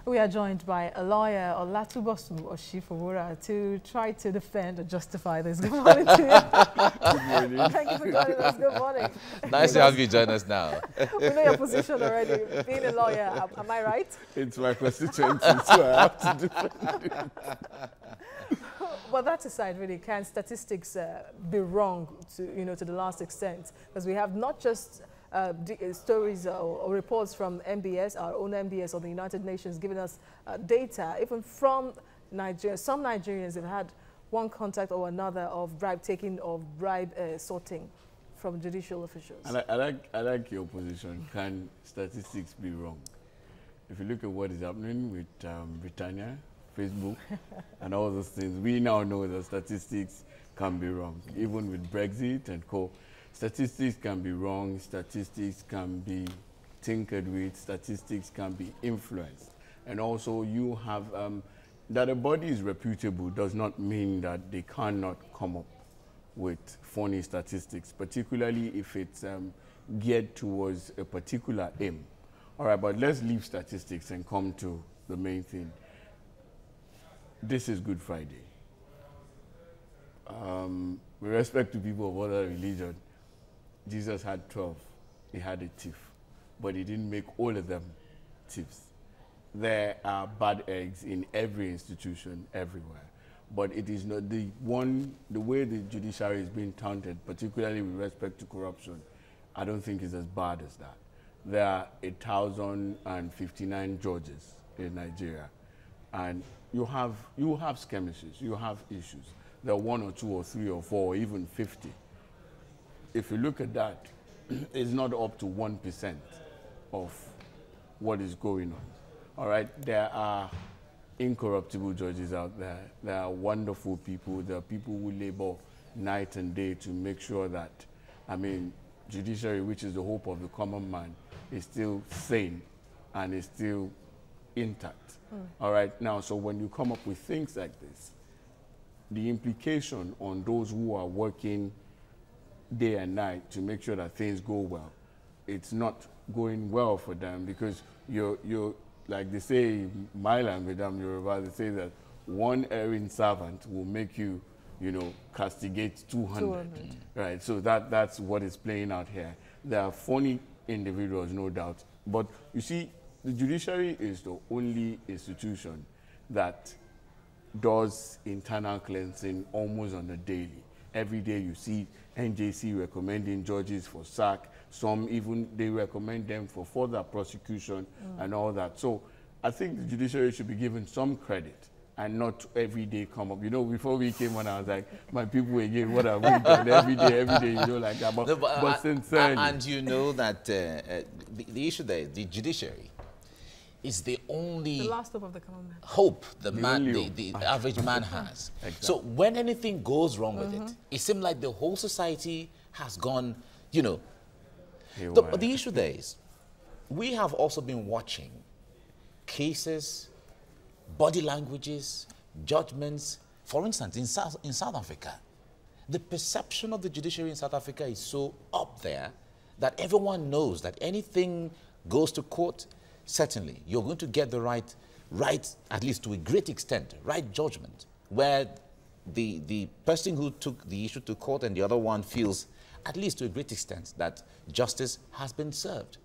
We are joined by a lawyer, Olatubosun Oshifowora, to try to defend or justify this. Good morning to you. Good morning. Thank you for joining us. Good morning. Nice to have you join us now. We know your position already. Being a lawyer, am I right? It's my constituency, so I have to defend it. Well, that aside, really, can statistics be wrong to the last extent? Because we have not just stories or reports from MBS, our own MBS, or the United Nations giving us data, even from Nigeria. Some Nigerians have had one contact or another of bribe taking or bribe sorting from judicial officials. And I like your position. Can statistics be wrong? If you look at what is happening with Britannia, Facebook, and all those things, we now know that statistics can be wrong. Even with Brexit and co. Statistics can be wrong, statistics can be tinkered with, statistics can be influenced. And also you have, that a body is reputable does not mean that they cannot come up with funny statistics, particularly if it's geared towards a particular aim. All right, but let's leave statistics and come to the main thing. This is Good Friday. With respect to people of other religion, Jesus had 12. He had a thief, but he didn't make all of them thieves. There are bad eggs in every institution, everywhere. But it is not the way the judiciary is being taunted, particularly with respect to corruption, I don't think is as bad as that. There are 1,059 judges in Nigeria, and you have skirmishes, you have issues. There are 1 or 2 or 3 or 4 or even 50. If you look at that, it's not up to 1% of what is going on. All right, there are incorruptible judges out there. There are wonderful people. There are people who labor night and day to make sure that, judiciary, which is the hope of the common man, is still sane and is still intact. All right, now, so when you come up with things like this, the implication on those who are working day and night to make sure that things go well, it's not going well for them, because you're like they say in my language, Yoruba, they say that one erring servant will make you, castigate 200. Right, so that's what is playing out here. There are funny individuals, no doubt, but you see, the judiciary is the only institution that does internal cleansing almost on a daily. Every day you see NJC recommending judges for sack. Some even, they recommend them for further prosecution and all that. So I think the judiciary should be given some credit and not every day come up. Before we came on, I was like, my people again, what have we done? Every day, like that. But sincerely. And you know that the issue there, the judiciary, is the only last hope of the common man. Hope the average man has. Exactly. So when anything goes wrong with it, it seems like the whole society has gone, But the issue there is, we have also been watching cases, body languages, judgments. For instance, in South Africa, the perception of the judiciary in South Africa is so up there that everyone knows that anything goes to court, certainly you're going to get the right, at least to a great extent, right judgment, where the person who took the issue to court and the other one feels, at least to a great extent, that justice has been served,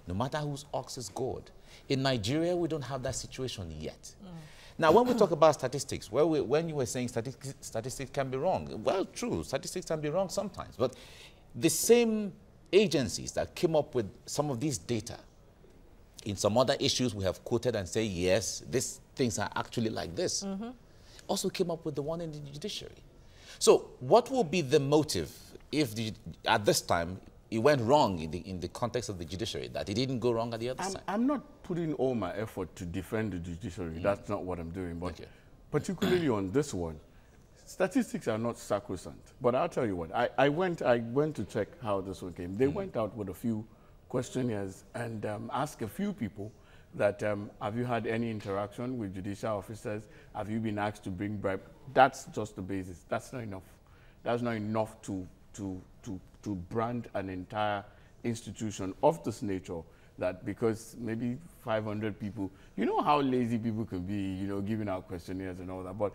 no matter whose ox is gored. In Nigeria, we don't have that situation yet. Now, when we talk about statistics, when you were saying statistics can be wrong, well, true, statistics can be wrong sometimes, but the same agencies that came up with some of these data, in some other issues we have quoted and say, yes, these things are actually like this, also came up with the one in the judiciary. So what will be the motive if at this time it went wrong in the context of the judiciary, that it didn't go wrong at the other side? I'm not putting all my effort to defend the judiciary. That's not what I'm doing. But particularly on this one, statistics are not sacrosanct. But I'll tell you what, I went to check how this one came. They went out with a few questionnaires and asked a few people that have you had any interaction with judicial officers? Have you been asked to bring bribe? That's just the basis. That's not enough. That's not enough to brand an entire institution of this nature that because maybe 500 people, you know how lazy people can be, you know, giving out questionnaires and all that. But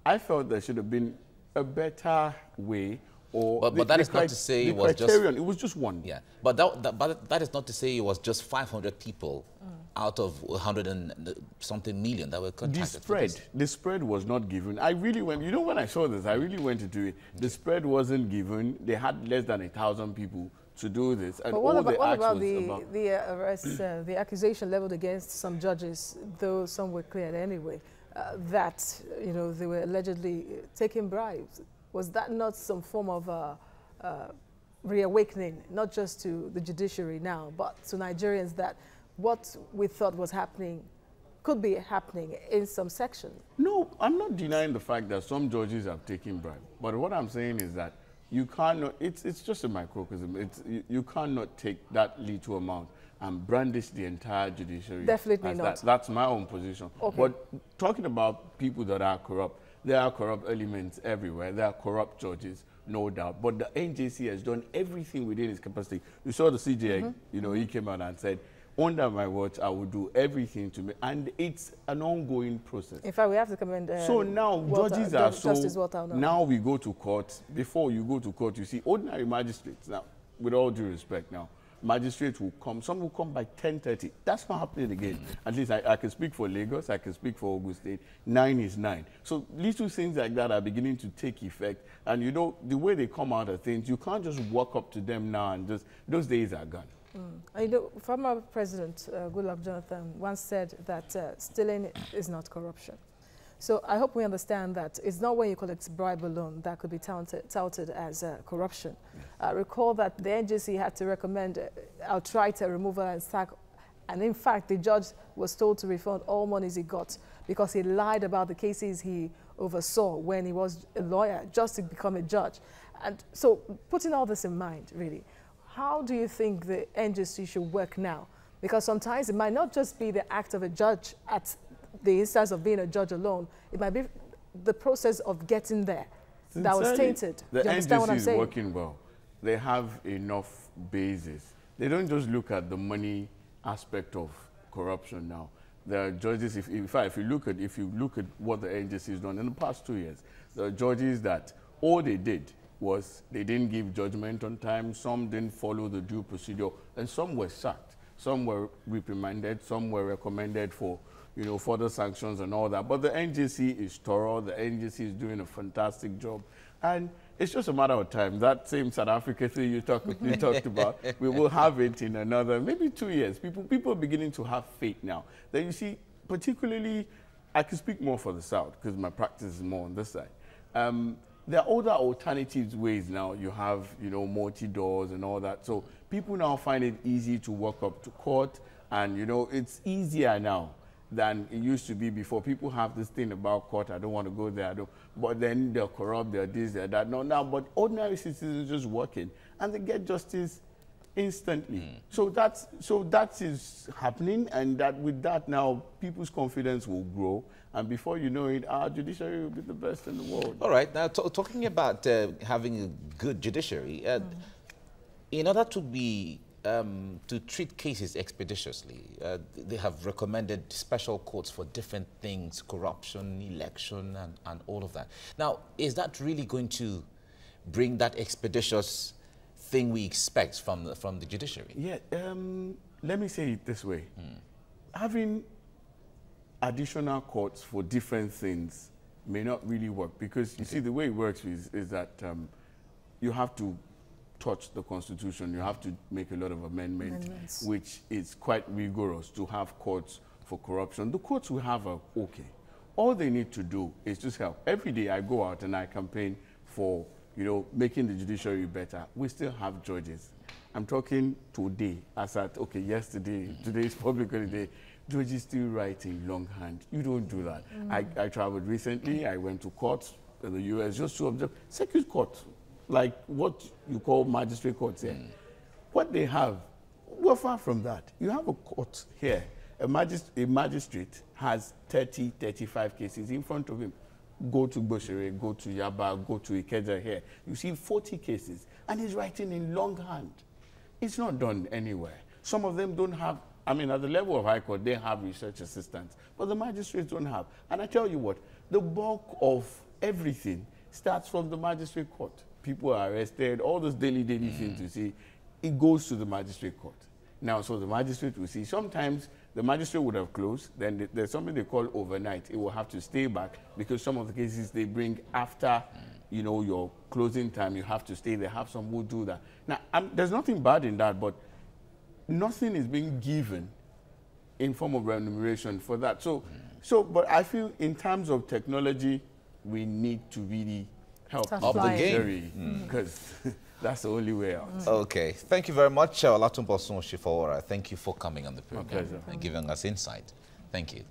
I felt there should have been a better way. Or but that is not to say it was just one. Yeah, but that is not to say it was just 500 people out of 100 and something million that were contacted. The spread was not given. I really went, you know, when I saw this, I really went to do it. The spread wasn't given. They had less than 1,000 people to do this. And but what about the arrests, the accusation leveled against some judges, though some were cleared anyway, that, you know, they were allegedly taking bribes? Was that not some form of reawakening, not just to the judiciary now, but to Nigerians, that what we thought was happening could be happening in some section? No, I'm not denying the fact that some judges have taken bribe. But what I'm saying is that you cannot, it's just a microcosm. You cannot take that little amount and brandish the entire judiciary. Definitely not. That's my own position. Okay. But talking about people that are corrupt, there are corrupt elements everywhere. There are corrupt judges, no doubt. But the NJC has done everything within its capacity. You saw the CJA, you know, he came out and said, under my watch, I will do everything to me. And it's an ongoing process. In fact, we have to commend so now judges are so, now we go to court. Before you go to court, you see ordinary magistrates. Now, with all due respect now, magistrates will come, some will come by 10:30. That's not happening again. At least I can speak for Lagos, I can speak for Ogun State. 9 is 9. So little things like that are beginning to take effect. And you know, the way they come out of things, you can't just walk up to them now and just, those days are gone. You know, former President Goodluck Jonathan once said that stealing is not corruption. So I hope we understand that it's not when you collect bribe alone that could be touted as corruption. Recall that the NJC had to recommend outright removal and sack, and in fact the judge was told to refund all monies he got because he lied about the cases he oversaw when he was a lawyer just to become a judge. And so putting all this in mind, really, how do you think the NJC should work now? Because sometimes it might not just be the act of a judge at the instance of being a judge alone. It might be the process of getting there that was tainted. The NJC is working well. They have enough basis. They don't just look at the money aspect of corruption now. There are judges, if you look at what the NJC has done in the past 2 years, there are judges that all they did was they didn't give judgment on time, some didn't follow the due procedure, and some were sacked. Some were reprimanded, some were recommended for, you know, further sanctions and all that. But the NJC is thorough, the NJC is doing a fantastic job. And it's just a matter of time. That same South Africa thing you talked about, we will have it in another, maybe 2 years. People are beginning to have faith now. Then you see, particularly, I can speak more for the South because my practice is more on this side. There are other alternative ways now. You have, you know, multi-doors and all that. So people now find it easy to walk up to court, and, you know, it's easier now than it used to be before. People have this thing about court, I don't want to go there, but then they're corrupt, they're this, they're that. No, now, but ordinary citizens are just working, and they get justice instantly. So that is happening, and that with that now, people's confidence will grow, and before you know it, our judiciary will be the best in the world. All right, now talking about having a good judiciary, in order to be to treat cases expeditiously, they have recommended special courts for different things, corruption, election, and all of that. Now, is that really going to bring that expeditious thing we expect from the judiciary? Yeah, let me say it this way. Having additional courts for different things may not really work, because you see, the way it works is that you have to touch the Constitution, you have to make a lot of amendments, which is quite rigorous to have courts for corruption. The courts we have are okay. All they need to do is just help. Every day I go out and I campaign for, you know, making the judiciary better. We still have judges. I'm talking today, as at, okay, yesterday, today is public holiday, judges still writing longhand. You don't do that. I traveled recently, I went to courts in the US just to observe, circuit court, like what you call magistrate courts here. What they have, we're far from that. You have a court here, a magistrate has 30, 35 cases in front of him. Go to Judiciary, go to Yaba, go to Ikeja here. You see 40 cases, and he's writing in longhand. It's not done anywhere. Some of them don't have, I mean, at the level of High Court, they have research assistants, but the magistrates don't have. And I tell you what, the bulk of everything starts from the magistrate court. People are arrested, all those daily things you see, it goes to the magistrate court. Now, so the magistrate will see. Sometimes the magistrate would have closed, then there's something they call overnight. It will have to stay back because some of the cases they bring after, you know, your closing time, you have to stay. They have some who do that. Now, there's nothing bad in that, but nothing is being given in form of remuneration for that. But I feel in terms of technology, we need to really help up the game because that's the only way out. Okay, thank you very much, Olatunbosun Osifowora. Thank you for coming on the program My pleasure. and giving us insight. Thank you.